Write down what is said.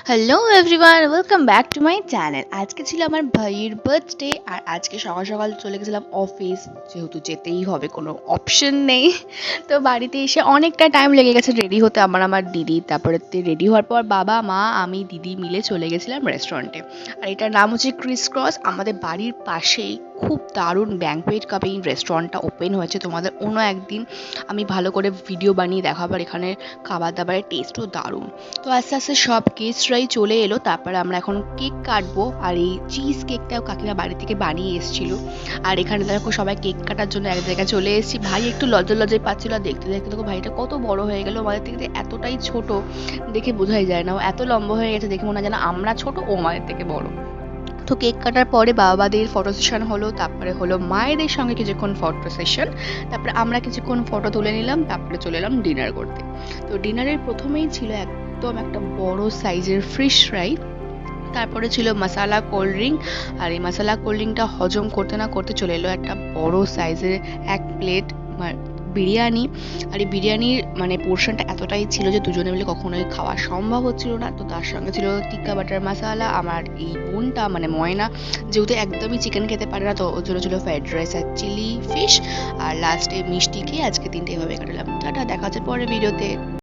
Hello everyone, welcome back to my channel. আজকে ছিল আমার ভাইয়ের বার্থডে আর আজকে সকাল সকাল চলে গেছিলাম অফিস, যেহেতু যেতেই হবে, কোনো অপশন নেই। তো বাড়িতে এসে অনেকটা টাইম লেগে গেছে রেডি হতে। আমার দিদি, তারপরে রেডি হওয়ার পর বাবা মা আমি দিদি মিলে চলে গেছিলাম রেস্টুরেন্টে। আর এটার নাম হচ্ছে ক্রিস ক্রস। আমাদের বাড়ির পাশেই খুব দারুণ ব্যাঙ্কোয়েট কাপে রেস্টুরেন্টটা ওপেন হয়েছে। তোমাদের অন্য একদিন আমি ভালো করে ভিডিও বানিয়ে দেখাবো। আর এখানে খাবার দাবারের টেস্টও দারুণ। তো আস্তে আস্তে সব গেস্টরাই চলে এলো। তারপরে আমরা এখন কেক কাটবো। আর এই চিজ কেকটাও কাকিমা বাড়ি থেকে বানিয়ে এসেছিল। আর এখানে দেখো সবাই কেক কাটার জন্য এক জায়গায় চলে এসেছি। ভাই একটু লজ্জায় পাচ্ছিল। আর দেখতে দেখতে দেখো ভাইটা কত বড় হয়ে গেল, আমাদের থেকে যে এতটাই ছোট দেখে বোঝাই যায় না। ও এত লম্বা হয়ে গেছে, দেখে মনে হয় যেন আমরা ছোট, ও আমাদের থেকে বড়। তো কেক কাটার পরে বাবাদের ফটো সেশন হলো, তারপরে হলো মায়েদের সঙ্গে কিছুক্ষণ ফটো সেশন, তারপরে আমরা কিছুক্ষণ ফটো তুলে নিলাম, তারপরে চলে এলাম ডিনার করতে। তো ডিনারের প্রথমেই ছিল একদম একটা বড় সাইজের ফিশ ফ্রাই, তারপরে ছিল মশালা কোল্ড ড্রিঙ্ক। আর এই মশালা কোল্ড ড্রিঙ্কটা হজম করতে না করতে চলে এলো একটা বড় সাইজের এক প্লেট বিরিয়ানি। আর এই বিরিয়ানির পোর্শনটা এতটাই ছিল যে দুজনে মিলে কখনোই খাওয়া সম্ভব হচ্ছিল না। তো তার সঙ্গে ছিল টিক্কা বাটার মশালা। আমার এই বোনটা ময়না যেহেতু একদমই চিকেন খেতে পারে না, তো ওর জন্য ছিল ফ্রাইড রাইস আর চিলি ফিশ। আর লাস্টে মিষ্টি খেয়ে আজকে দিনটা এভাবে কাটালাম। টাটা, দেখা হচ্ছে পরের ভিডিওতে।